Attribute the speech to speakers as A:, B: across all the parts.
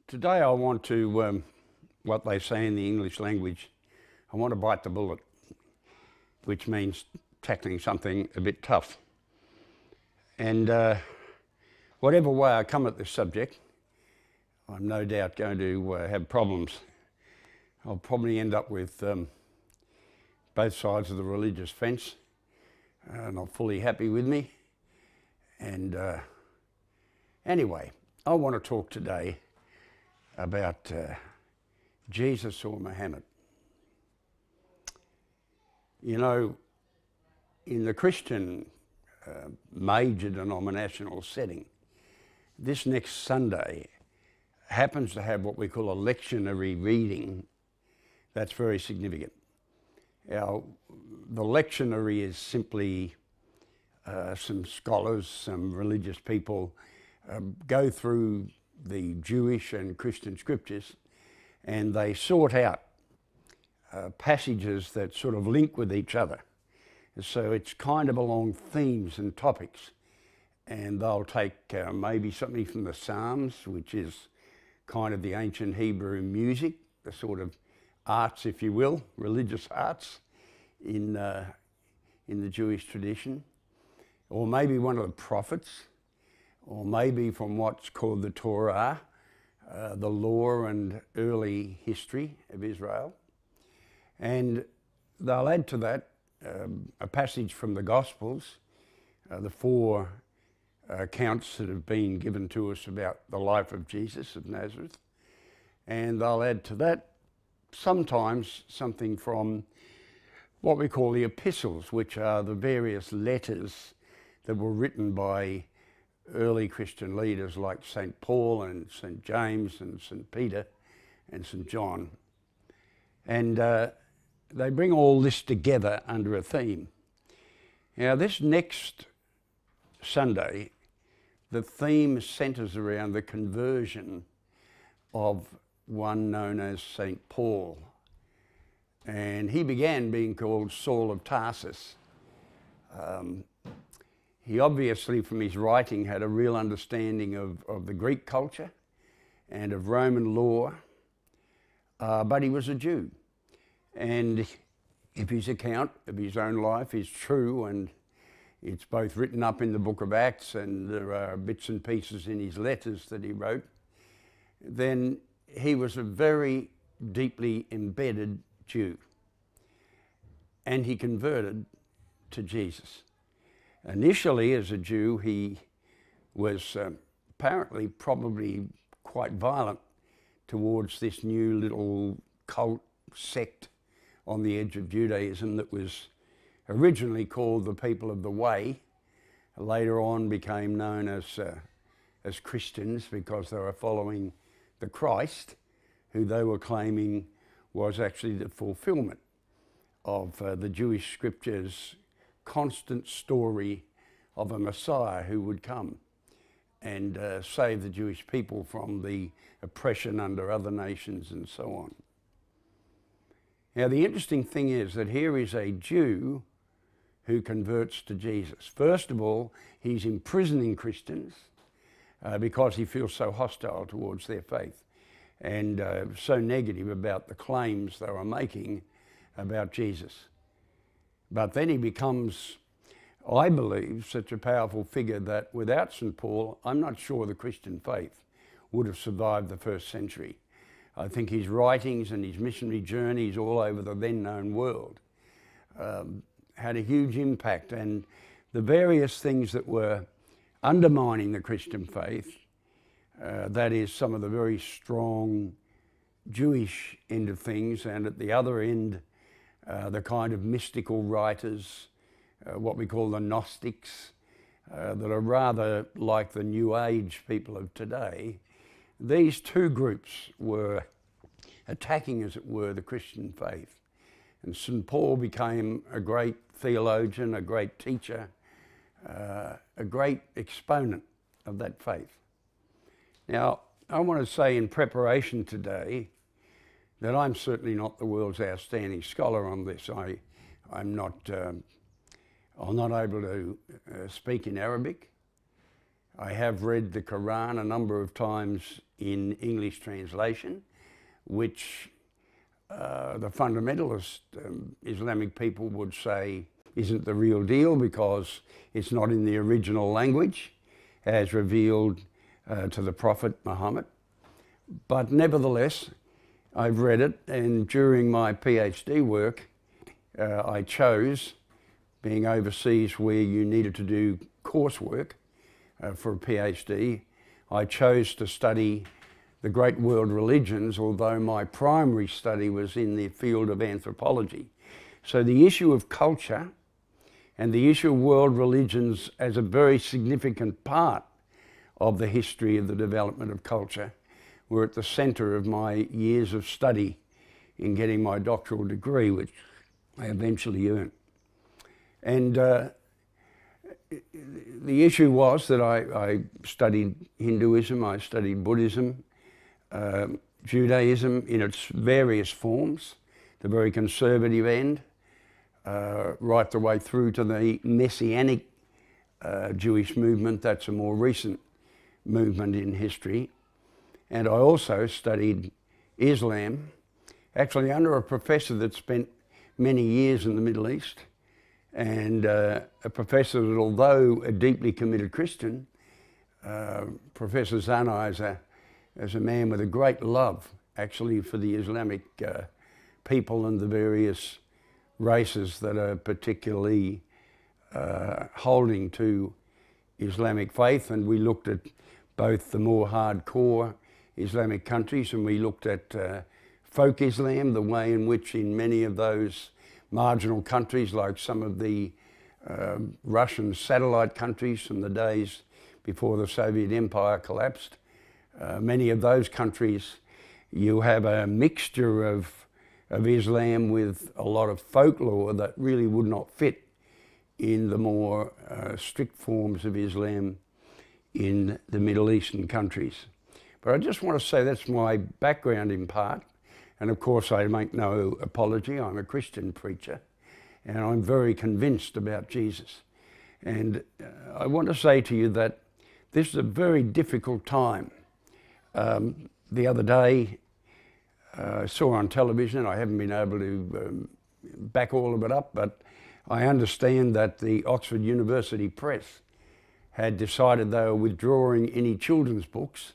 A: Today I want to, what they say in the English language, I want to bite the bullet, which means tackling something a bit tough. And whatever way I come at this subject, I'm no doubt going to have problems. I'll probably end up with both sides of the religious fence not fully happy with me. And anyway, I want to talk today about Jesus or Muhammad. You know, in the Christian major denominational setting, this next Sunday happens to have what we call a lectionary reading. That's very significant. Now, the lectionary is simply some scholars, some religious people go through the Jewish and Christian scriptures and they sort out passages that sort of link with each other. So it's kind of along themes and topics, and they'll take maybe something from the Psalms, which is kind of the ancient Hebrew music, the sort of arts, if you will, religious arts in the Jewish tradition, or maybe one of the prophets, or maybe from what's called the Torah, the law and early history of Israel. And they'll add to that a passage from the Gospels, the four accounts that have been given to us about the life of Jesus of Nazareth. And they'll add to that sometimes something from what we call the epistles, which are the various letters that were written by early Christian leaders like St. Paul and St. James and St. Peter and St. John. And they bring all this together under a theme. Now, this next Sunday, the theme centres around the conversion of one known as St. Paul. And he began being called Saul of Tarsus. He obviously, from his writing, had a real understanding of the Greek culture and of Roman law, but he was a Jew. And if his account of his own life is true, and it's both written up in the book of Acts and there are bits and pieces in his letters that he wrote, then he was a very deeply embedded Jew. And he converted to Jesus. Initially, as a Jew, he was apparently probably quite violent towards this new little cult sect on the edge of Judaism that was originally called the People of the Way, later on became known as Christians because they were following the Christ, who they were claiming was actually the fulfillment of the Jewish scriptures' constant story of a Messiah who would come and save the Jewish people from the oppression under other nations and so on. Now, the interesting thing is that here is a Jew who converts to Jesus. First of all, he's imprisoning Christians because he feels so hostile towards their faith and so negative about the claims they were making about Jesus. But then he becomes, I believe, such a powerful figure that without St. Paul, I'm not sure the Christian faith would have survived the first century. I think his writings and his missionary journeys all over the then known world had a huge impact, and the various things that were undermining the Christian faith, that is some of the very strong Jewish end of things, and at the other end, the kind of mystical writers, what we call the Gnostics, that are rather like the New Age people of today. These two groups were attacking, as it were, the Christian faith. And St. Paul became a great theologian, a great teacher, a great exponent of that faith. Now, I want to say in preparation today that I'm certainly not the world's outstanding scholar on this. I'm not able to speak in Arabic. I have read the Quran a number of times in English translation, which the fundamentalist Islamic people would say isn't the real deal because it's not in the original language as revealed to the Prophet Muhammad. But nevertheless, I've read it, and during my PhD work, I chose, being overseas where you needed to do coursework for a PhD, I chose to study the great world religions, although my primary study was in the field of anthropology. So the issue of culture and the issue of world religions as a very significant part of the history of the development of culture were at the centre of my years of study in getting my doctoral degree, which I eventually earned. And the issue was that I studied Hinduism, I studied Buddhism, Judaism in its various forms, the very conservative end, right the way through to the Messianic Jewish movement. That's a more recent movement in history. And I also studied Islam, actually under a professor that spent many years in the Middle East, and a professor that, although a deeply committed Christian, Professor Zana is a man with a great love, actually, for the Islamic people and the various races that are particularly holding to Islamic faith. And we looked at both the more hardcore Islamic countries, and we looked at folk Islam, the way in which in many of those marginal countries, like some of the Russian satellite countries from the days before the Soviet Empire collapsed, many of those countries, you have a mixture of Islam with a lot of folklore that really would not fit in the more strict forms of Islam in the Middle Eastern countries. But I just want to say that's my background in part. And of course, I make no apology. I'm a Christian preacher, and I'm very convinced about Jesus. And I want to say to you that this is a very difficult time. The other day, I saw on television, I haven't been able to back all of it up, but I understand that the Oxford University Press had decided they were withdrawing any children's books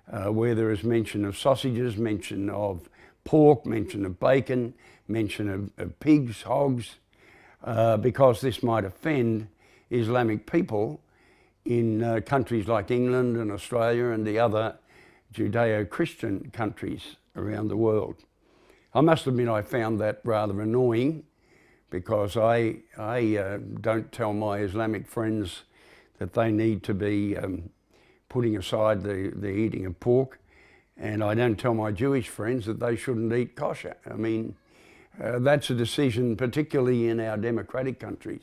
A: where there is mention of sausages, mention of pork, mention of bacon, mention of pigs, hogs, because this might offend Islamic people in countries like England and Australia and the other Judeo-Christian countries around the world. I must admit I found that rather annoying, because I don't tell my Islamic friends that they need to be putting aside the eating of pork, and I don't tell my Jewish friends that they shouldn't eat kosher. I mean, that's a decision, particularly in our democratic countries,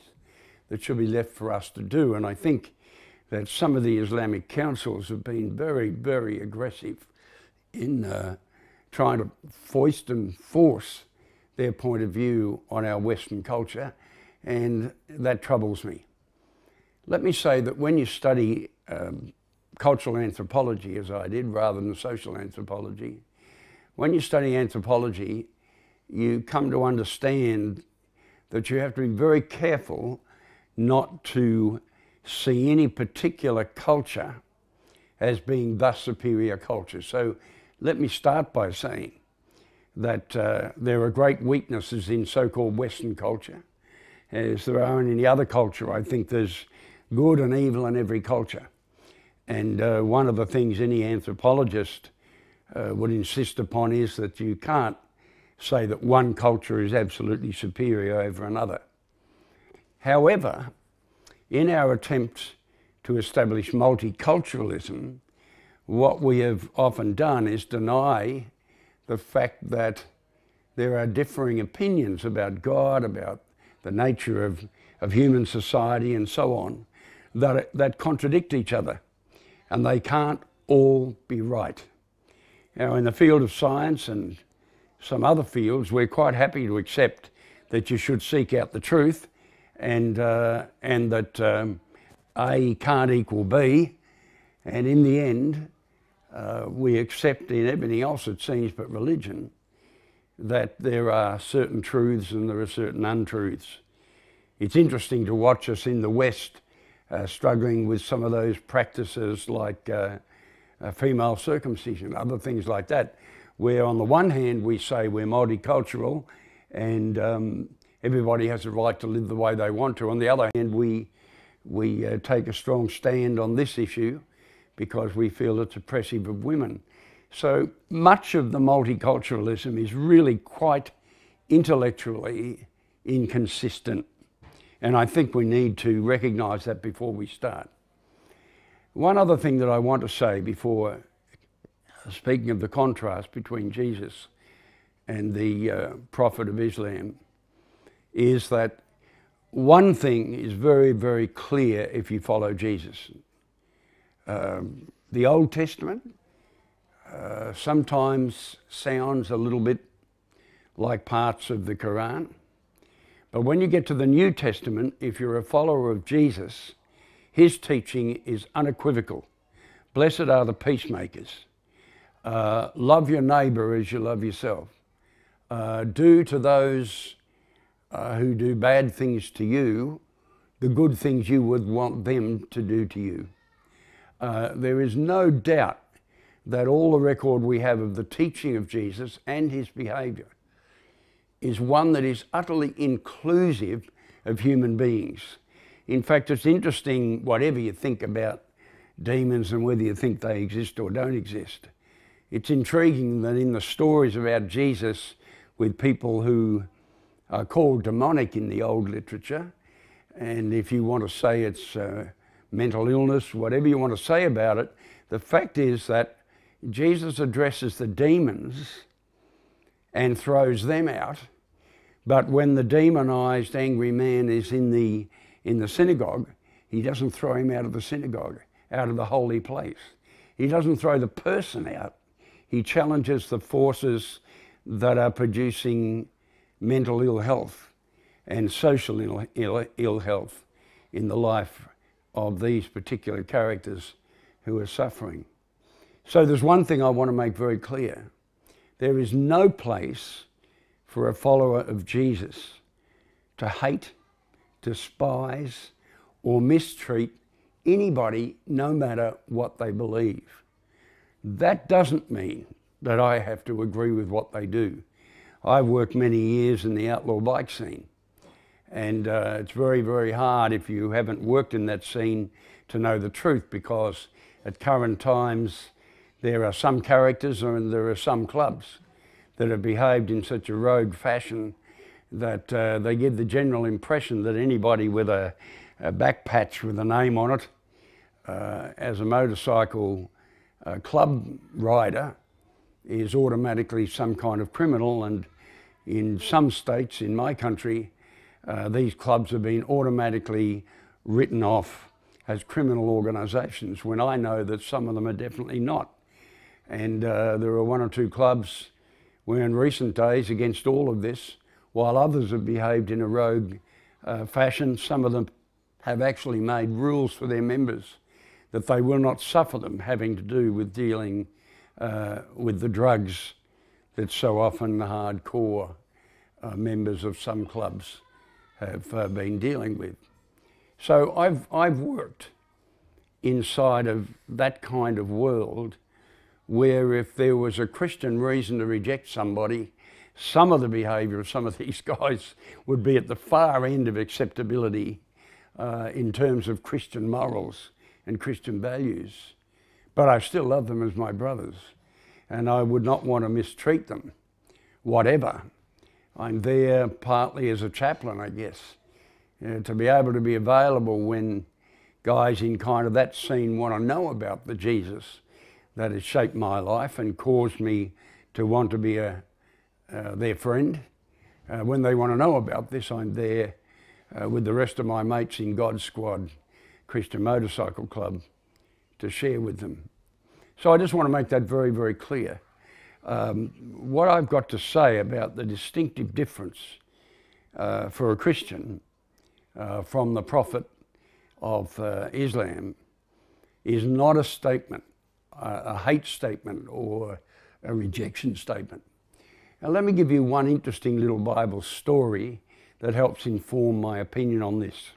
A: that should be left for us to do. And I think that some of the Islamic councils have been very, very aggressive in trying to foist and force their point of view on our Western culture, and that troubles me. Let me say that when you study cultural anthropology, as I did, rather than social anthropology, when you study anthropology, you come to understand that you have to be very careful not to see any particular culture as being the superior culture. So let me start by saying that there are great weaknesses in so-called Western culture, as there are in any other culture. I think there's good and evil in every culture. And one of the things any anthropologist would insist upon is that you can't say that one culture is absolutely superior over another. However, in our attempts to establish multiculturalism, what we have often done is deny the fact that there are differing opinions about God, about the nature of human society and so on, that contradict each other, and they can't all be right. Now, in the field of science and some other fields, we're quite happy to accept that you should seek out the truth, and that A can't equal B, And in the end, we accept in everything else, it seems, but religion, that there are certain truths and there are certain untruths. It's interesting to watch us in the West struggling with some of those practices like female circumcision, other things like that, where on the one hand we say we're multicultural and everybody has a right to live the way they want to. On the other hand, we take a strong stand on this issue because we feel it's oppressive of women. So much of the multiculturalism is really quite intellectually inconsistent. And I think we need to recognise that before we start. One other thing that I want to say before speaking of the contrast between Jesus and the Prophet of Islam is that one thing is very, very clear if you follow Jesus. The Old Testament sometimes sounds a little bit like parts of the Quran. But when you get to the New Testament, if you're a follower of Jesus, his teaching is unequivocal. Blessed are the peacemakers. Love your neighbour as you love yourself. Do to those who do bad things to you the good things you would want them to do to you. There is no doubt that all the record we have of the teaching of Jesus and his behaviour is one that is utterly inclusive of human beings. In fact, it's interesting, whatever you think about demons and whether you think they exist or don't exist, it's intriguing that in the stories about Jesus with people who are called demonic in the old literature, and if you want to say it's mental illness, whatever you want to say about it, the fact is that Jesus addresses the demons and throws them out, but when the demonized angry man is in the synagogue, he doesn't throw him out of the synagogue, out of the holy place. He doesn't throw the person out. He challenges the forces that are producing mental ill health and social ill health in the life of these particular characters who are suffering. So there's one thing I want to make very clear. There is no place for a follower of Jesus to hate, despise, or mistreat anybody, no matter what they believe. That doesn't mean that I have to agree with what they do. I've worked many years in the outlaw bike scene, and it's very, very hard if you haven't worked in that scene to know the truth, because at current times there are some characters and there are some clubs that have behaved in such a rogue fashion that they give the general impression that anybody with a back patch with a name on it as a motorcycle club rider is automatically some kind of criminal. And in some states, in my country, these clubs have been automatically written off as criminal organisations, when I know that some of them are definitely not. And there are one or two clubs where in recent days, against all of this, while others have behaved in a rogue fashion, some of them have actually made rules for their members that they will not suffer them having to do with dealing with the drugs that so often the hardcore members of some clubs have been dealing with. So I've worked inside of that kind of world where if there was a Christian reason to reject somebody, some of the behaviour of some of these guys would be at the far end of acceptability in terms of Christian morals and Christian values. But I still love them as my brothers, and I would not want to mistreat them, whatever. I'm there partly as a chaplain, I guess, to be able to be available when guys in kind of that scene want to know about the Jesus that has shaped my life and caused me to want to be their friend. When they want to know about this, I'm there with the rest of my mates in God's Squad Christian Motorcycle Club to share with them. So I just want to make that very, very clear. What I've got to say about the distinctive difference for a Christian from the Prophet of Islam is not a statement, a hate statement or a rejection statement. Now let me give you one interesting little Bible story that helps inform my opinion on this.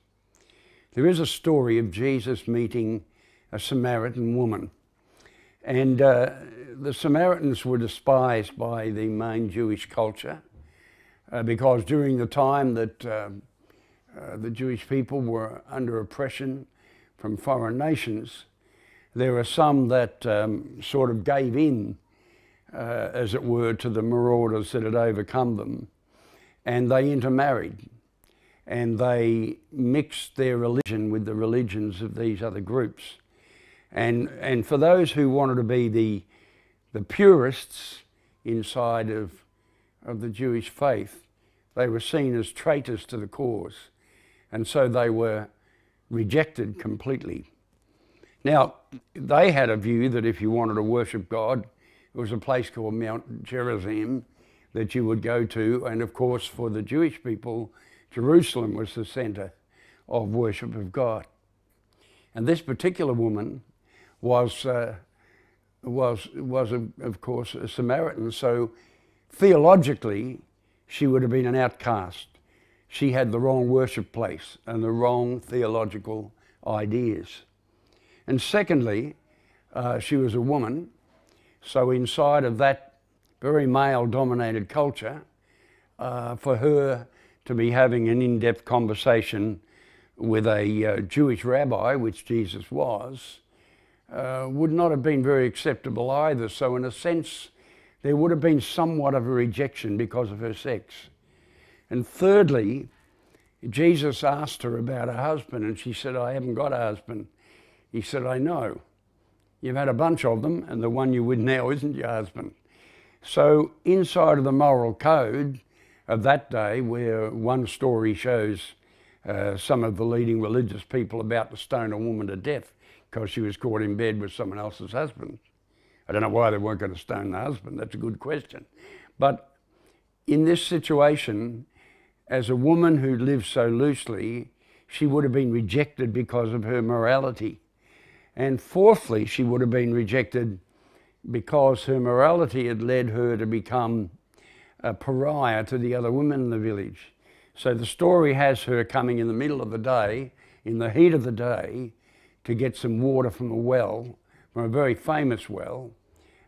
A: There is a story of Jesus meeting a Samaritan woman. And the Samaritans were despised by the main Jewish culture because during the time that the Jewish people were under oppression from foreign nations, there were some that sort of gave in, as it were, to the marauders that had overcome them, and they intermarried, and they mixed their religion with the religions of these other groups. And for those who wanted to be the purists inside of the Jewish faith, they were seen as traitors to the cause, and so they were rejected completely. Now, they had a view that if you wanted to worship God, there was a place called Mount Gerizim that you would go to, and of course for the Jewish people, Jerusalem was the centre of worship of God. And this particular woman was of course a Samaritan, so theologically she would have been an outcast. She had the wrong worship place and the wrong theological ideas. And secondly, she was a woman, so inside of that very male-dominated culture, for her to be having an in-depth conversation with a Jewish rabbi, which Jesus was, would not have been very acceptable either. So in a sense, there would have been somewhat of a rejection because of her sex. And thirdly, Jesus asked her about her husband, and she said, "I haven't got a husband." He said, "I know. You've had a bunch of them, and the one you're with now isn't your husband." So inside of the moral code of that day, where one story shows some of the leading religious people about to stone a woman to death because she was caught in bed with someone else's husband. I don't know why they weren't going to stone the husband. That's a good question. But in this situation, as a woman who lived so loosely, she would have been rejected because of her morality. And fourthly, she would have been rejected because her morality had led her to become a pariah to the other women in the village. So the story has her coming in the middle of the day, in the heat of the day, to get some water from a well, from a very famous well,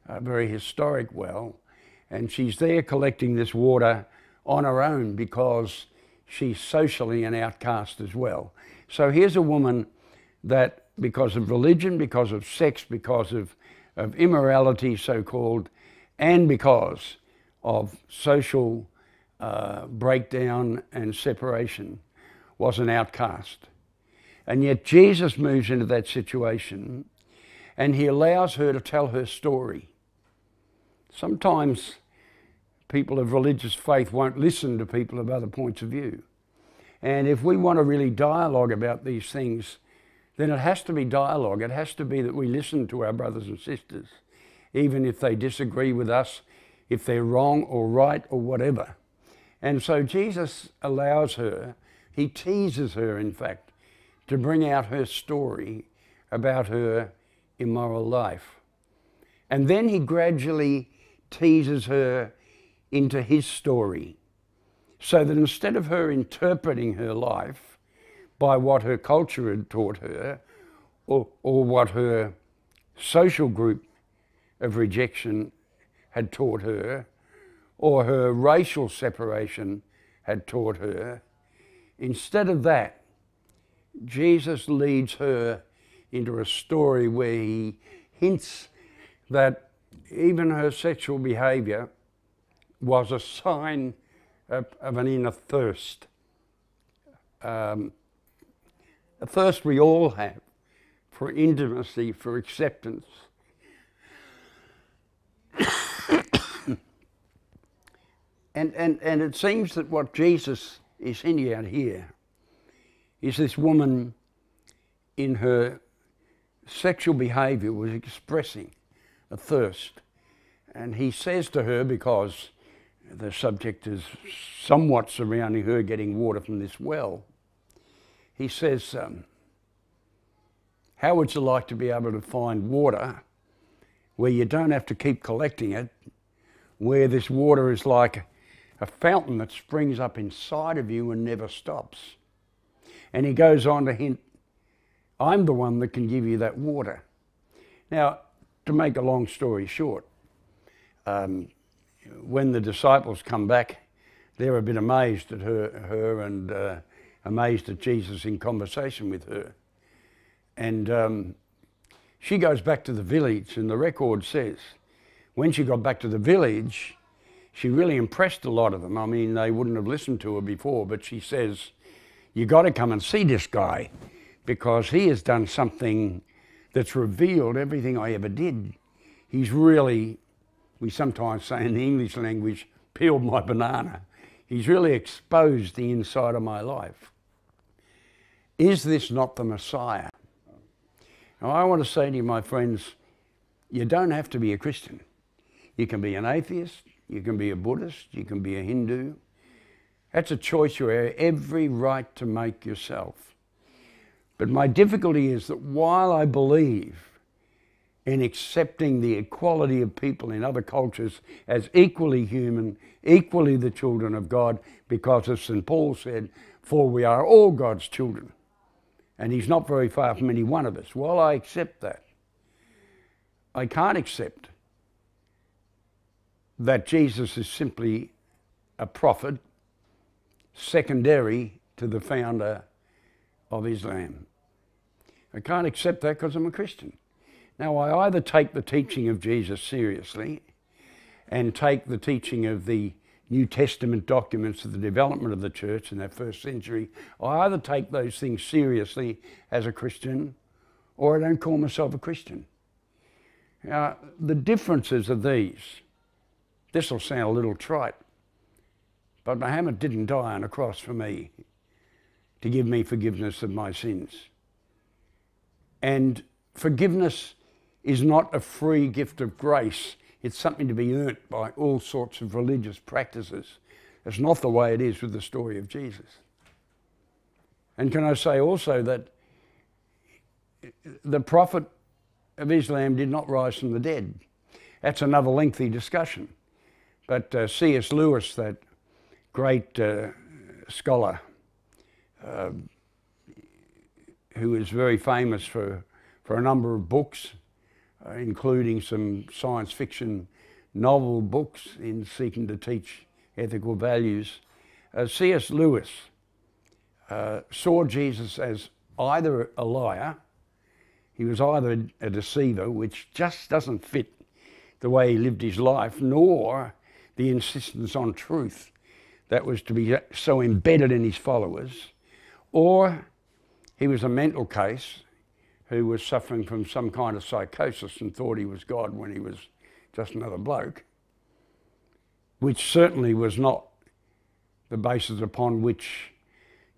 A: a very historic well, and she's there collecting this water on her own because she's socially an outcast as well. So here's a woman that, because of religion, because of sex, because of immorality, so-called, and because of social breakdown and separation, was an outcast. And yet Jesus moves into that situation and he allows her to tell her story. Sometimes people of religious faith won't listen to people of other points of view. And if we want to really dialogue about these things, then it has to be dialogue. It has to be that we listen to our brothers and sisters, even if they disagree with us, if they're wrong or right or whatever. And so Jesus allows her, he teases her, in fact, to bring out her story about her immoral life. And then he gradually teases her into his story, so that instead of her interpreting her life by what her culture had taught her, or what her social group of rejection had taught her, or her racial separation had taught her, instead of that, Jesus leads her into a story where he hints that even her sexual behaviour was a sign of an inner thirst. A thirst we all have for intimacy, for acceptance. And it seems that what Jesus is hinting at here is this woman in her sexual behaviour was expressing a thirst. And he says to her, because the subject is somewhat surrounding her getting water from this well, he says, How would you like to be able to find water where you don't have to keep collecting it, where this water is like a fountain that springs up inside of you and never stops? And he goes on to hint, I'm the one that can give you that water. Now, to make a long story short, when the disciples come back, they're a bit amazed at her and amazed at Jesus in conversation with her. And she goes back to the village, and the record says, when she got back to the village, she really impressed a lot of them. I mean, they wouldn't have listened to her before, but she says, you got to come and see this guy because he has done something that's revealed everything I ever did. He's really, we sometimes say in the English language, peeled my banana. He's really exposed the inside of my life. Is this not the Messiah? Now, I want to say to you, my friends, you don't have to be a Christian. You can be an atheist, you can be a Buddhist, you can be a Hindu. That's a choice you have every right to make yourself. But my difficulty is that while I believe in accepting the equality of people in other cultures as equally human, equally the children of God, because as St. Paul said, for we are all God's children. And he's not very far from any one of us. While I accept that, I can't accept that Jesus is simply a prophet secondary to the founder of Islam. I can't accept that because I'm a Christian. Now, I either take the teaching of Jesus seriously and take the teaching of the New Testament documents of the development of the church in that first century. I either take those things seriously as a Christian or I don't call myself a Christian. Now, the differences are these. This will sound a little trite, but Muhammad didn't die on a cross for me to give me forgiveness of my sins. And forgiveness is not a free gift of grace. It's something to be earned by all sorts of religious practices. It's not the way it is with the story of Jesus. And can I say also that the prophet of Islam did not rise from the dead. That's another lengthy discussion. But C.S. Lewis, that great scholar, who is very famous for a number of books, including some science fiction novel books in seeking to teach ethical values. C.S. Lewis saw Jesus as either a liar, he was either a deceiver, which just doesn't fit the way he lived his life, nor the insistence on truth that was to be so embedded in his followers, or he was a mental case who was suffering from some kind of psychosis and thought he was God when he was just another bloke, which certainly was not the basis upon which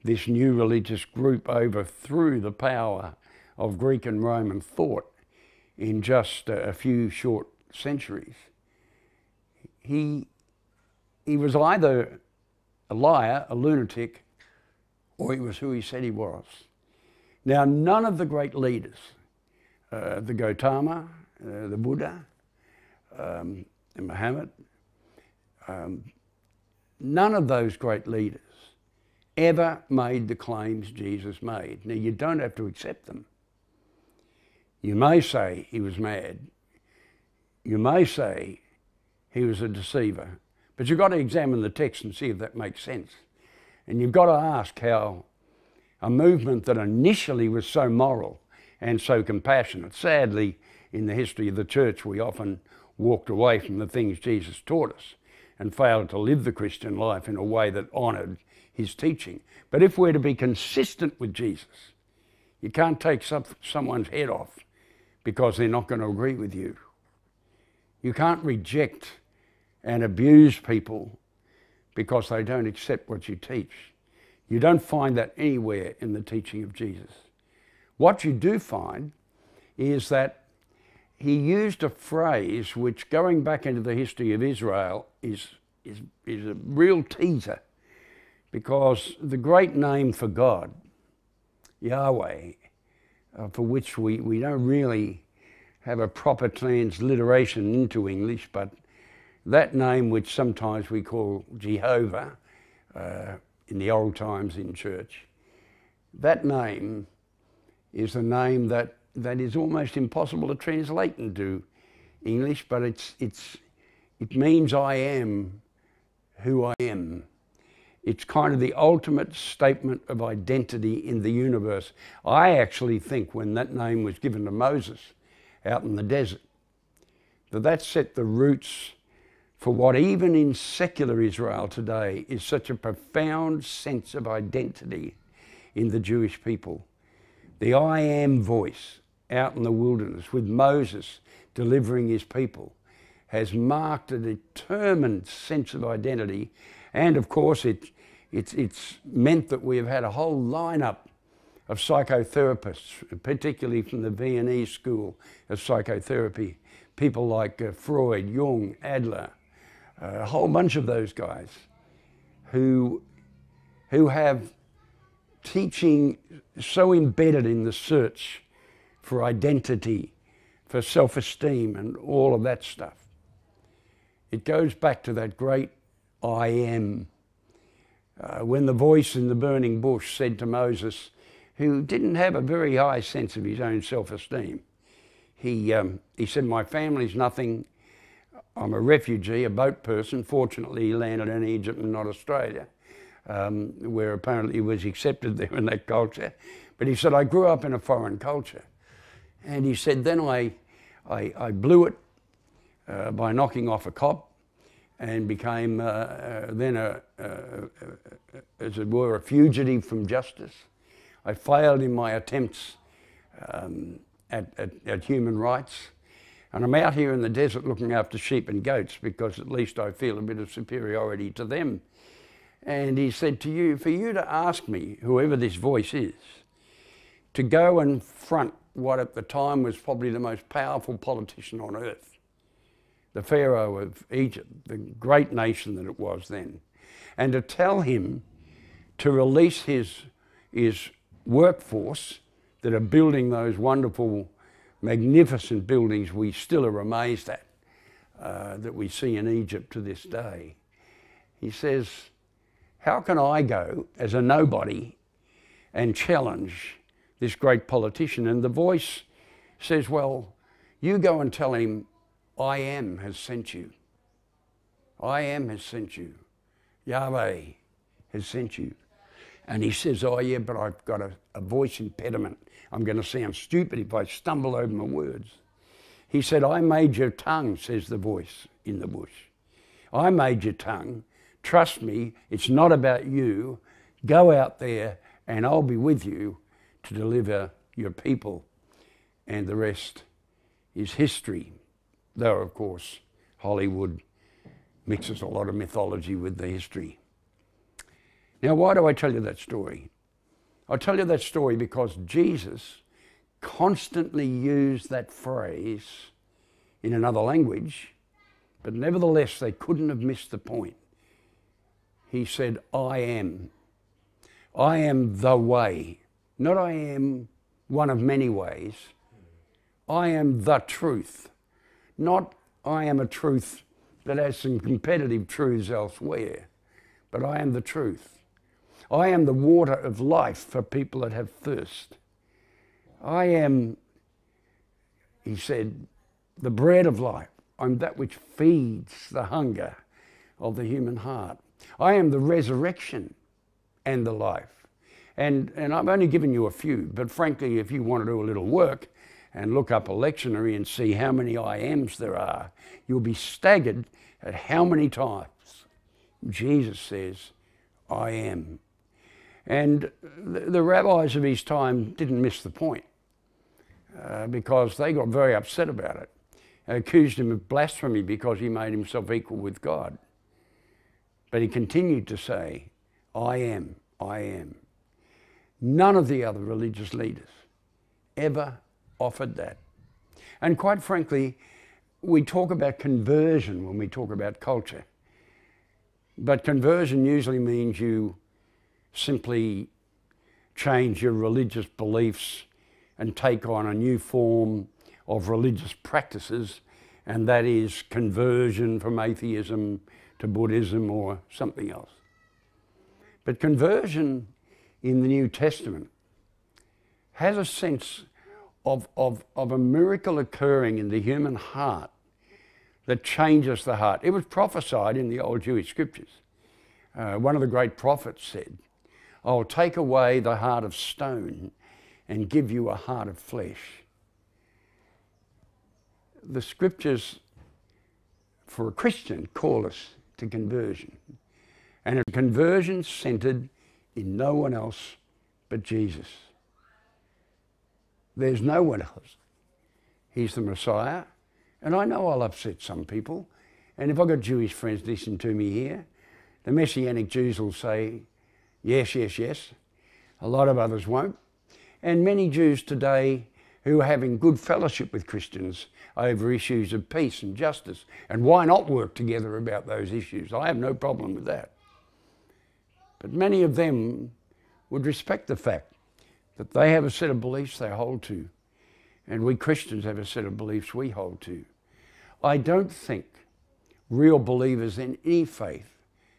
A: this new religious group overthrew the power of Greek and Roman thought in just a few short centuries. He was either a liar, a lunatic, or he was who he said he was. Now, none of the great leaders, the Gautama, the Buddha, and Muhammad, none of those great leaders ever made the claims Jesus made. Now, you don't have to accept them. You may say he was mad. You may say he was a deceiver. But you've got to examine the text and see if that makes sense. And you've got to ask how a movement that initially was so moral and so compassionate, sadly, in the history of the church, we often walked away from the things Jesus taught us and failed to live the Christian life in a way that honoured his teaching. But if we're to be consistent with Jesus, you can't take someone's head off because they're not going to agree with you. You can't reject and abuse people because they don't accept what you teach. You don't find that anywhere in the teaching of Jesus. What you do find is that he used a phrase which, going back into the history of Israel, is a real teaser, because the great name for God, Yahweh, for which we don't really have a proper transliteration into English, but that name, which sometimes we call Jehovah in the old times in church, that name is a name that is almost impossible to translate into English, but it means I am who I am. It's kind of the ultimate statement of identity in the universe. I actually think when that name was given to Moses out in the desert, that set the roots for what even in secular Israel today is such a profound sense of identity in the Jewish people. The I am voice out in the wilderness with Moses delivering his people has marked a determined sense of identity, and of course it's meant that we have had a whole lineup of psychotherapists, particularly from the Viennese school of psychotherapy, people like Freud, Jung, Adler, a whole bunch of those guys who have teaching so embedded in the search for identity, for self-esteem and all of that stuff. It goes back to that great I am. When the voice in the burning bush said to Moses, who didn't have a very high sense of his own self-esteem, he said, my family's nothing. I'm a refugee, a boat person. Fortunately, he landed in Egypt and not Australia, where apparently he was accepted there in that culture. But he said, I grew up in a foreign culture. And he said, then I blew it by knocking off a cop and became then, as it were, a fugitive from justice. I failed in my attempts at human rights. And I'm out here in the desert looking after sheep and goats because at least I feel a bit of superiority to them. And he said for you to ask me, whoever this voice is, to go and front what at the time was probably the most powerful politician on earth, the Pharaoh of Egypt, the great nation that it was then, and to tell him to release his workforce that are building those wonderful, magnificent buildings we still are amazed at, that we see in Egypt to this day. He says, how can I go as a nobody and challenge this great politician? And the voice says, well, you go and tell him, I am has sent you. I am has sent you. Yahweh has sent you. And he says, oh yeah, but I've got a voice impediment. I'm going to sound stupid if I stumble over my words. He said, I made your tongue, says the voice in the bush. I made your tongue. Trust me, it's not about you. Go out there and I'll be with you to deliver your people. And the rest is history. Though, of course, Hollywood mixes a lot of mythology with the history. Now, why do I tell you that story? I tell you that story because Jesus constantly used that phrase in another language, but nevertheless, they couldn't have missed the point. He said, I am. I am the way. Not I am one of many ways. I am the truth. Not I am a truth that has some competitive truths elsewhere, but I am the truth. I am the water of life for people that have thirst. I am, he said, the bread of life. I'm that which feeds the hunger of the human heart. I am the resurrection and the life. And I've only given you a few, but frankly, if you want to do a little work and look up a lectionary and see how many I ams there are, you'll be staggered at how many times Jesus says, I am. And the rabbis of his time didn't miss the point because they got very upset about it. They accused him of blasphemy because he made himself equal with God. But he continued to say, I am, I am. None of the other religious leaders ever offered that. And quite frankly, we talk about conversion when we talk about culture. But conversion usually means you simply change your religious beliefs and take on a new form of religious practices, and that is conversion from atheism to Buddhism or something else. But conversion in the New Testament has a sense of a miracle occurring in the human heart that changes the heart. It was prophesied in the old Jewish scriptures. One of the great prophets said, "I'll take away the heart of stone and give you a heart of flesh." The scriptures for a Christian call us to conversion, and a conversion centered in no one else but Jesus. There's no one else. He's the Messiah, and I know I'll upset some people, and if I've got Jewish friends listening to me here, the Messianic Jews will say, yes, yes, yes. A lot of others won't. And many Jews today who are having good fellowship with Christians over issues of peace and justice, and why not work together about those issues? I have no problem with that. But many of them would respect the fact that they have a set of beliefs they hold to, and we Christians have a set of beliefs we hold to. I don't think real believers in any faith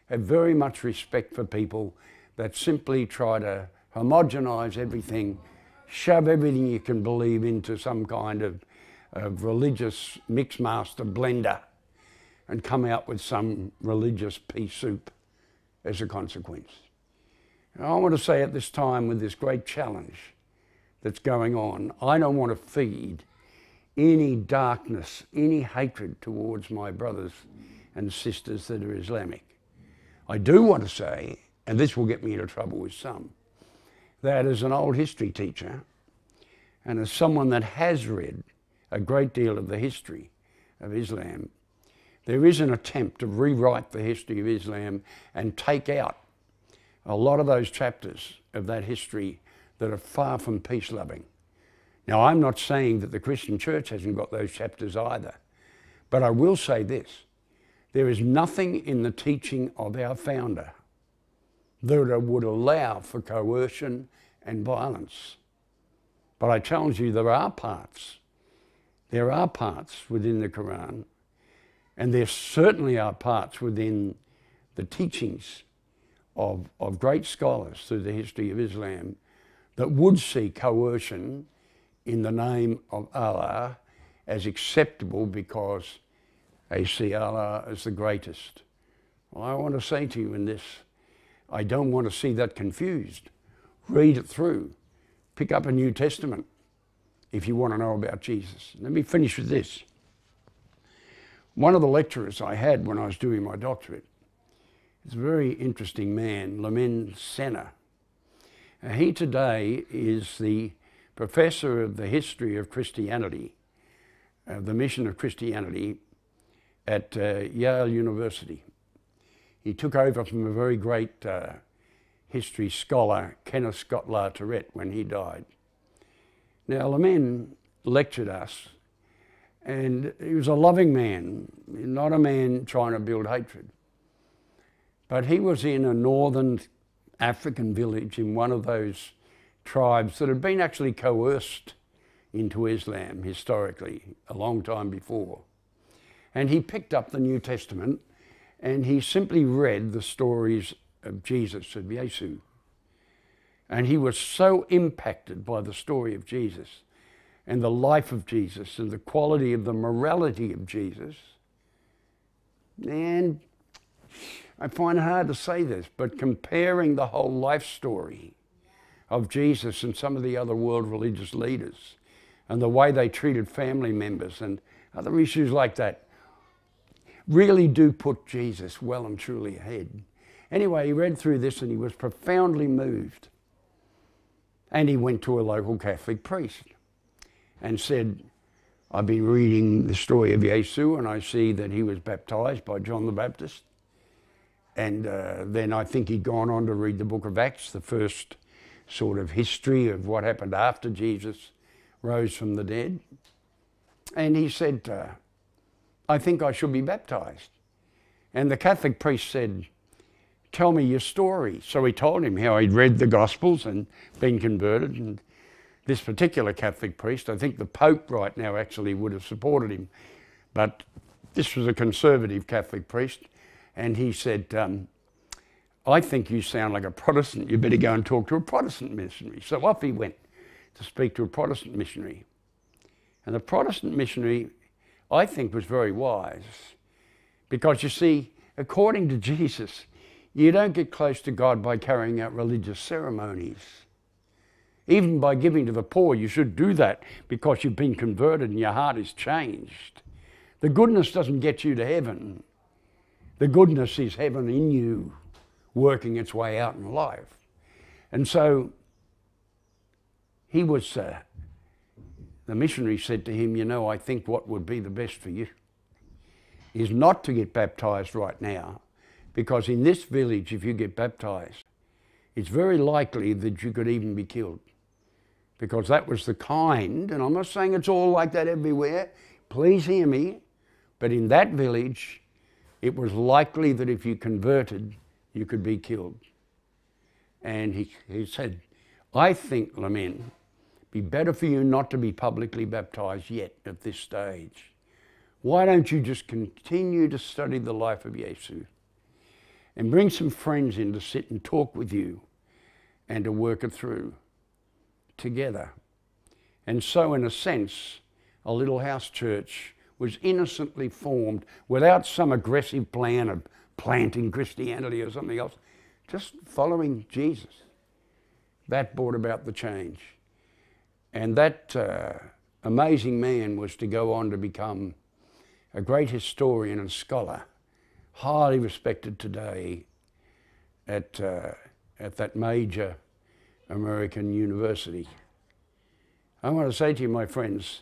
A: have very much respect for people that simply try to homogenize everything, shove everything you can believe into some kind of religious mixmaster blender and come out with some religious pea soup as a consequence. And I want to say at this time, with this great challenge that's going on, I don't want to feed any darkness, any hatred towards my brothers and sisters that are Islamic. I do want to say, and this will get me into trouble with some, that as an old history teacher and as someone that has read a great deal of the history of Islam, there is an attempt to rewrite the history of Islam and take out a lot of those chapters of that history that are far from peace-loving. Now, I'm not saying that the Christian church hasn't got those chapters either, but I will say this: there is nothing in the teaching of our founder that would allow for coercion and violence. But I challenge you, there are parts within the Quran, and there certainly are parts within the teachings of great scholars through the history of Islam that would see coercion in the name of Allah as acceptable because they see Allah as the greatest. Well, I want to say to you in this, I don't want to see that confused. Read it through. Pick up a New Testament if you want to know about Jesus. Let me finish with this. One of the lecturers I had when I was doing my doctorate is a very interesting man, Lamin Senna. He today is the professor of the history of Christianity, the mission of Christianity at Yale University. He took over from a very great history scholar, Kenneth Scott Lartourette, when he died. Now, Lamin lectured us, and he was a loving man, not a man trying to build hatred. But he was in a northern African village in one of those tribes that had been actually coerced into Islam historically a long time before. And he picked up the New Testament and he simply read the stories of Jesus, of Yesu. And he was so impacted by the story of Jesus and the life of Jesus and the quality of the morality of Jesus. And I find it hard to say this, but comparing the whole life story of Jesus and some of the other world religious leaders and the way they treated family members and other issues like that really do put Jesus well and truly ahead. Anyway, he read through this and he was profoundly moved. And he went to a local Catholic priest and said, I've been reading the story of Yesu and I see that he was baptized by John the Baptist. And then I think he'd gone on to read the book of Acts, the first sort of history of what happened after Jesus rose from the dead. And he said, I think I should be baptized. And the Catholic priest said, tell me your story. So he told him how he'd read the Gospels and been converted. And this particular Catholic priest, I think the Pope right now actually would have supported him, but this was a conservative Catholic priest, and he said, I think you sound like a Protestant, you better go and talk to a Protestant missionary. So off he went to speak to a Protestant missionary. And the Protestant missionary, I think, was very wise, because you see, according to Jesus, you don't get close to God by carrying out religious ceremonies. Even by giving to the poor, you should do that because you've been converted and your heart is changed. The goodness doesn't get you to heaven. The goodness is heaven in you, working its way out in life. And so he was, the missionary said to him, you know, I think what would be the best for you is not to get baptized right now, because in this village, if you get baptized, it's very likely that you could even be killed. Because that was the kind, and I'm not saying it's all like that everywhere, please hear me, but in that village, it was likely that if you converted, you could be killed. And he said, I think, Lamin, it'd be better for you not to be publicly baptized yet at this stage. Why don't you just continue to study the life of Jesus and bring some friends in to sit and talk with you and to work it through together. And so, in a sense, a little house church was innocently formed without some aggressive plan of planting Christianity or something else, just following Jesus. That brought about the change. And that amazing man was to go on to become a great historian and scholar, highly respected today at that major American university. I want to say to you, my friends,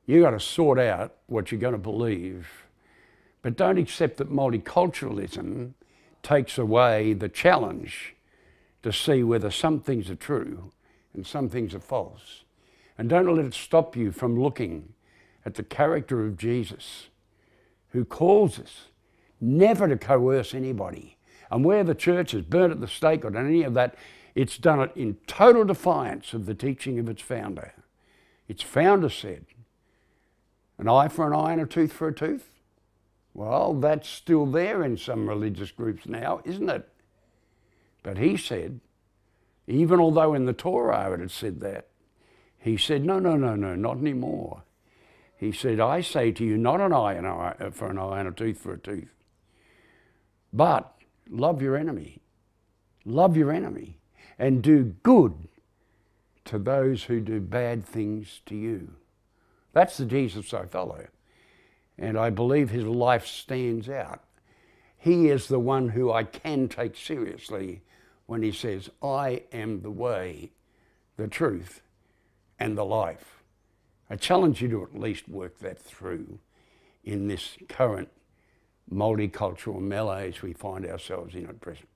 A: you've got to sort out what you're going to believe, but don't accept that multiculturalism takes away the challenge to see whether some things are true and some things are false. And don't let it stop you from looking at the character of Jesus, who calls us never to coerce anybody. And where the church has burnt at the stake or done any of that, it's done it in total defiance of the teaching of its founder. Its founder said, an eye for an eye and a tooth for a tooth. Well, that's still there in some religious groups now, isn't it? But he said, even although in the Torah it had said that, he said, no, not anymore. He said, I say to you, not an eye for an eye and a tooth for a tooth, but love your enemy. Love your enemy. And do good to those who do bad things to you. That's the Jesus I follow. And I believe his life stands out. He is the one who I can take seriously when he says, I am the way, the truth, and the life. I challenge you to at least work that through in this current multicultural malaise we find ourselves in at present.